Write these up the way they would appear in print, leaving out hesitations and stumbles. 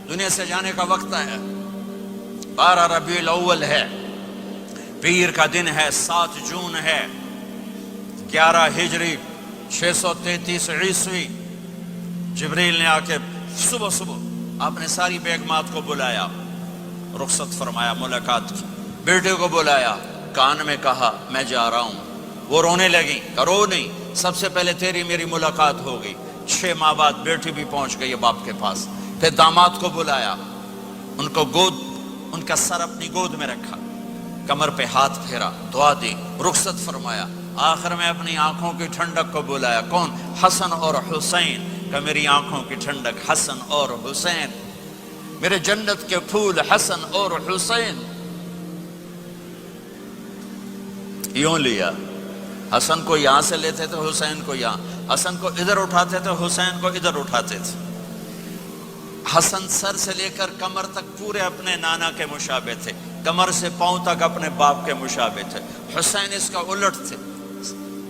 دنیا سے جانے کا وقت ہے. 12 ربیع الاول ہے، پیر کا دن ہے، 7 جون ہے، 11 ہجری 633 عیسوی. جبریل نے آ کے صبح صبح آپ نے ساری بیگمات کو بلایا، رخصت فرمایا، ملاقات کی. بیٹے کو بلایا، کان میں کہا میں جا رہا ہوں. وہ رونے لگی، کرو نہیں، سب سے پہلے تیری میری ملاقات ہوگی. 6 ماہ بعد بیٹی بھی پہنچ گئی باپ کے پاس. پھر داماد کو بلایا، ان کو ان کا سر اپنی گود میں رکھا، کمر پہ ہاتھ پھیرا، دعا دی، رخصت فرمایا. آخر میں اپنی آنکھوں کی ٹھنڈک کو بلایا. کون؟ حسن اور حسین. کہ میری آنکھوں کی ٹھنڈک حسن اور حسین، میرے جنت کے پھول حسن اور حسین. یوں لیا، حسن کو یہاں سے لیتے تھے، حسین کو یہاں، حسن کو ادھر اٹھاتے تھے، حسین کو ادھر اٹھاتے تھے. حسن سر سے لے کر کمر تک پورے اپنے نانا کے مشابہ تھے، کمر سے پاؤں تک اپنے باپ کے مشابہ تھے. حسین اس کا الٹ تھے،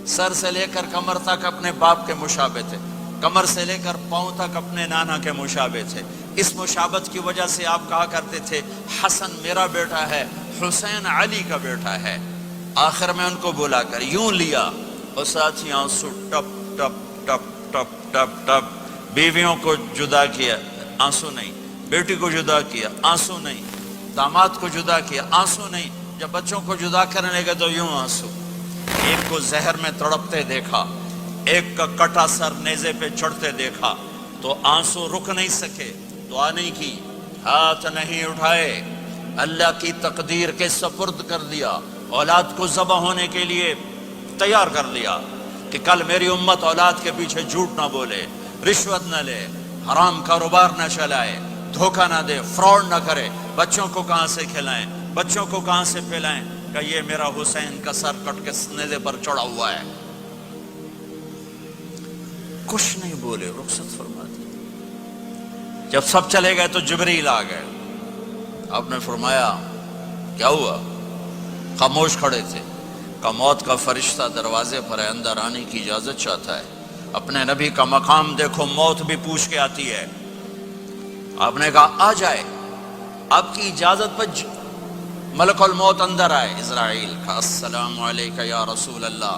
سر سے لے کر کمر تک اپنے باپ کے مشابہ تھے، کمر سے لے کر پاؤں تک اپنے نانا کے مشابہ تھے. اس مشابہت کی وجہ سے آپ کہا کرتے تھے حسن میرا بیٹا ہے، حسین علی کا بیٹا ہے. آخر میں ان کو بلا کر یوں لیا، اور ساتھ ہی آنسو ٹپ ٹپ ٹپ ٹپ ٹپ ٹپ. بیویوں کو جدا کیا، آنسو نہیں. بیٹی کو جدا کیا، آنسو نہیں. داماد کو جدا کیا، آنسو نہیں. جب بچوں کو جدا کرنے لگے تو یوں آنسو. ایک کو زہر میں تڑپتے دیکھا، ایک کا کٹا سر نیزے پہ چڑھتے دیکھا تو آنسو رک نہیں سکے. دعا نہیں کی، ہاتھ نہیں اٹھائے، اللہ کی تقدیر کے سپرد کر دیا. اولاد کو ذبح ہونے کے لیے تیار کر لیا کہ کل میری امت اولاد کے پیچھے جھوٹ نہ بولے، رشوت نہ لے، حرام کاروبار نہ چلائے، دھوکہ نہ دے، فراڈ نہ کرے. بچوں کو کہاں سے کھلائیں، بچوں کو کہاں سے پلائیں؟ کہ یہ میرا حسین کا سر کٹ کے نیزے پر چڑھا ہوا ہے. کچھ نہیں بولے، رخصت فرما دی. جب سب چلے گئے تو جبریل آ گئے. آپ نے فرمایا کیا ہوا؟ خاموش کھڑے تھے. کہ موت کا فرشتہ دروازے پر ہے، اندر آنے کی اجازت چاہتا ہے. اپنے نبی کا مقام دیکھو، موت بھی پوچھ کے آتی ہے. آپ نے کہا آ جائے. آپ کی اجازت پر ملک الموت اندر آئے. اسرائیل کا السلام علیکہ یا رسول اللہ.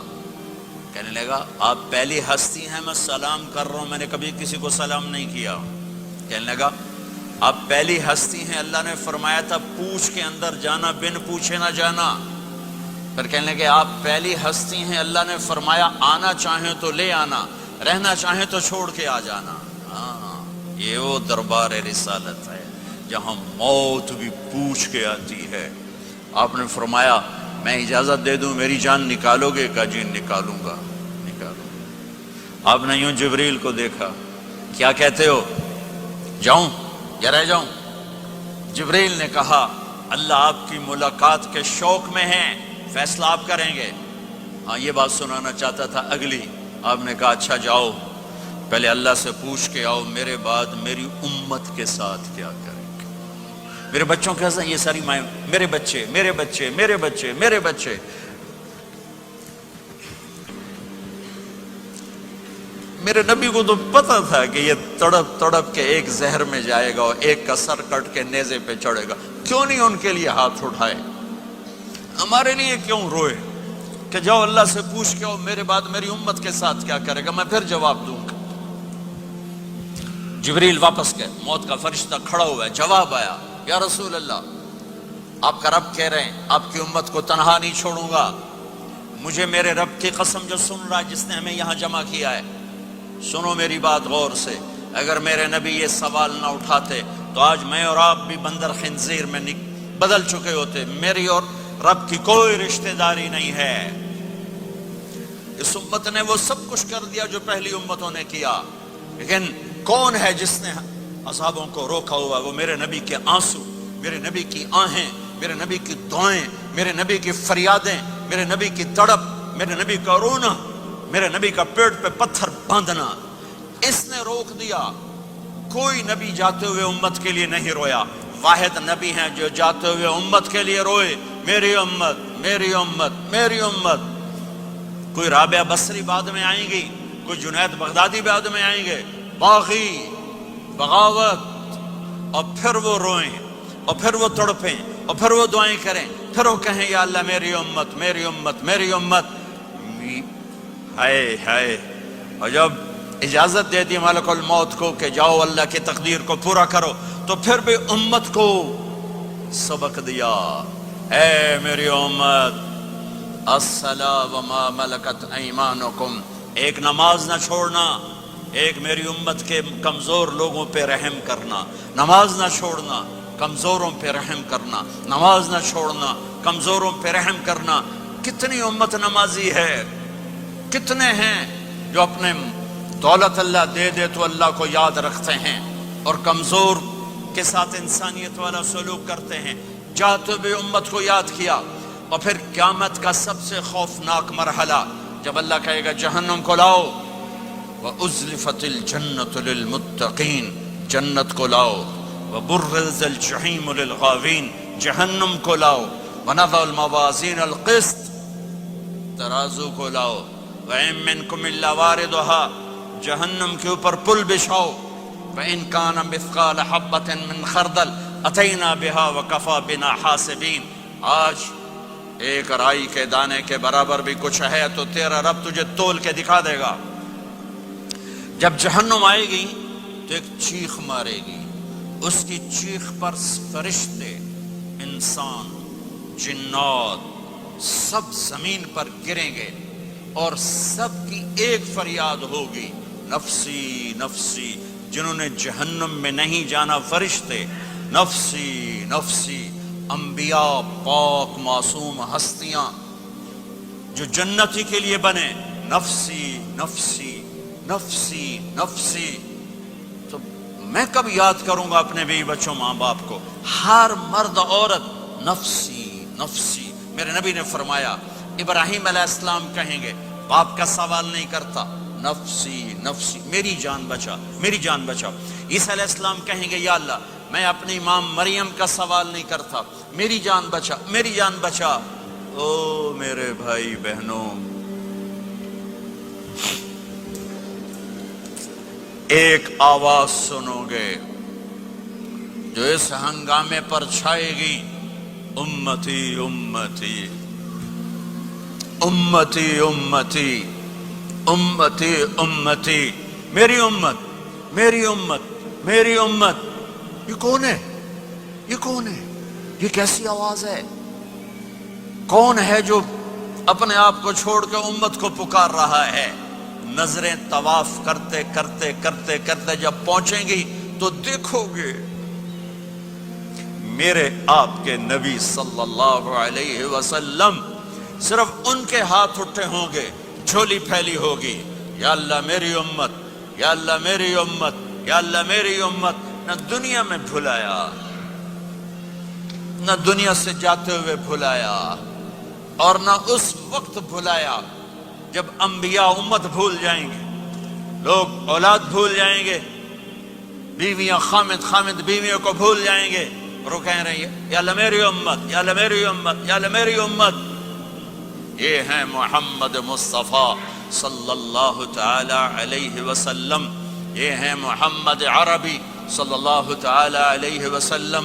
کہنے لگا آپ پہلی ہستی ہیں، میں سلام کر رہا ہوں، میں نے کبھی کسی کو سلام نہیں کیا. کہنے لگا آپ پہلی ہستی ہیں، اللہ نے فرمایا تھا پوچھ کے اندر جانا، بن پوچھے نہ جانا. پھر کہنے لگے آپ پہلی ہستی ہیں، اللہ نے فرمایا آنا چاہیں تو لے آنا، رہنا چاہیں تو چھوڑ کے آ جانا. ہاں، یہ وہ دربار رسالت ہے جہاں موت بھی پوچھ کے آتی ہے. آپ نے فرمایا میں اجازت دے دوں میری جان نکالو گے؟ کہ جی نکالوں گا. نکالو. آپ نے یوں جبریل کو دیکھا، کیا کہتے ہو، جاؤں یا رہ جاؤں؟ جبریل نے کہا اللہ آپ کی ملاقات کے شوق میں ہیں، فیصلہ آپ کریں گے. ہاں یہ بات سنانا چاہتا تھا اگلی. آپ نے کہا اچھا جاؤ، پہلے اللہ سے پوچھ کے آؤ میرے بعد میری امت کے ساتھ کیا کریں گے. میرے بچوں کے ساتھ یہ ساری مائیں، میرے بچے میرے بچے میرے بچے میرے بچے. میرے نبی کو تو پتا تھا کہ یہ تڑپ تڑپ کے ایک زہر میں جائے گا اور ایک کا سر کٹ کے نیزے پہ چڑھے گا. کیوں نہیں ان کے لیے ہاتھ اٹھائے؟ ہمارے لیے کیوں روئے کہ جاؤ اللہ سے پوچھ کے آؤ میرے بعد میری امت کے ساتھ کیا کرے گا، میں پھر جواب دوں گا. جبریل واپس گئے، موت کا فرشتہ کھڑا ہوا ہے. جواب آیا یا رسول اللہ آپ کا رب کہہ رہے ہیں آپ کی امت کو تنہا نہیں چھوڑوں گا. مجھے میرے رب کی قسم جو سن رہا ہے، جس نے ہمیں یہاں جمع کیا ہے، سنو میری بات غور سے. اگر میرے نبی یہ سوال نہ اٹھاتے تو آج میں اور آپ بھی بندر خنزیر میں بدل چکے ہوتے. میری اور رب کی کوئی رشتہ داری نہیں ہے. اس امت نے وہ سب کچھ کر دیا جو پہلی امتوں نے کیا، لیکن کون ہے جس نے اصحابوں کو روکا ہوا؟ وہ میرے نبی کے آنسو، میرے نبی کی آہیں، میرے نبی کی دعائیں، میرے نبی کی فریادیں، میرے نبی کی تڑپ، میرے نبی کا رونا، میرے نبی کا پیٹ پہ پتھر باندھنا. اس نے روک دیا. کوئی نبی جاتے ہوئے امت کے لیے نہیں رویا. واحد نبی ہیں جو جاتے ہوئے امت کے لیے روئے، میری امت میری امت میری امت. کوئی رابعہ بصری بعد میں آئیں گی، کوئی جنید بغدادی بعد میں آئیں گے، باغی، بغاوت، اور پھر وہ روئیں اور پھر وہ تڑپیں اور پھر وہ دعائیں کریں، پھر وہ کہیں یا اللہ میری امت میری امت میری امت. ہائے ہائے. اور جب اجازت دے دی ملک الموت کو کہ جاؤ اللہ کی تقدیر کو پورا کرو، تو پھر بھی امت کو سبق دیا، اے میری امت الصلاۃ وما ملکت ایمانکم، ایک نماز نہ چھوڑنا، ایک میری امت کے کمزور لوگوں پہ رحم کرنا، نماز نہ چھوڑنا، کمزوروں پہ رحم کرنا، نماز نہ چھوڑنا، کمزوروں پہ رحم کرنا. کتنی امت نمازی ہے، کتنے ہیں جو اپنے دولت اللہ دے دے تو اللہ کو یاد رکھتے ہیں اور کمزور کے ساتھ انسانیت والا سلوک کرتے ہیں. جاتے بھی امت کو یاد کیا. اور پھر قیامت کا سب سے خوفناک مرحلہ جب اللہ کہے گا جہنم کو لاؤ، وَأُزْلِفَتِ الْجَنَّةُ لِلْمُتَّقِينَ، جنت کو لاؤ، وَبُرِّزَ الْجَحِيمُ لِلْغَاوِينَ، جہنم کو لاؤ، وَنَضَعُ الْمَوَازِينَ الْقِسْطَ، ترازو کو لاؤ، وَإِن مِّنكُمْ إِلَّا وَارِدُهَا، جہنم کے اوپر پل بچھاؤ، وَإِن كَانَ مِثْقَالَ حَبَّةٍ مِّنْ خَرْدَلٍ أَتَيْنَا بِهَا وَكَفَى بِنَا حَاسِبِينَ. آج ایک رائی کے دانے کے برابر بھی کچھ ہے تو تیرا رب تجھے تول کے دکھا دے گا. جب جہنم آئے گی تو ایک چیخ مارے گی، اس کی چیخ پر فرشتے، انسان، جنات سب زمین پر گریں گے اور سب کی ایک فریاد ہوگی، نفسی نفسی. جنہوں نے جہنم میں نہیں جانا فرشتے، نفسی نفسی. انبیاء، پاک معصوم ہستیاں جو جنتی کے لیے بنے، نفسی نفسی نفسی نفسی. تو میں کب یاد کروں گا اپنے بیوی بچوں ماں باپ کو؟ ہر مرد عورت نفسی نفسی. میرے نبی نے فرمایا ابراہیم علیہ السلام کہیں گے، باپ کا سوال نہیں کرتا، نفسی نفسی، میری جان بچا میری جان بچا. عیسیٰ علیہ السلام کہیں گے یا اللہ میں اپنی ماں مریم کا سوال نہیں کرتا، میری جان بچا میری جان بچا. او میرے بھائی بہنوں، ایک آواز سنو گے جو اس ہنگامے پر چھائے گی، امتی امتی امتی امتی امتی امتی، میری امت میری امت میری امت. یہ کون ہے؟ یہ کون ہے؟ یہ کیسی آواز ہے؟ کون ہے جو اپنے آپ کو چھوڑ کے امت کو پکار رہا ہے؟ نظریں طواف کرتے کرتے کرتے کرتے جب پہنچیں گی تو دیکھو گے میرے آپ کے نبی صلی اللہ علیہ وسلم، صرف ان کے ہاتھ اٹھے ہوں گے، جھولی پھیلی ہوگی، یا اللہ میری امت یا اللہ میری امت یا اللہ میری امت. نہ دنیا میں بھلایا، نہ دنیا سے جاتے ہوئے بھلایا، اور نہ اس وقت بھلایا جب انبیاء امت بھول جائیں گے، لوگ اولاد بھول جائیں گے، بیویاں خامد بیویوں کو بھول جائیں گے، اور وہ کہہ رہے ہیں یا اللہ میری امت یا اللہ میری امت یا اللہ میری امت. یہ ہیں محمد مصطفیٰ صلی اللہ تعالی علیہ وسلم، یہ ہیں محمد عربی صلی اللہ تعالی علیہ وسلم.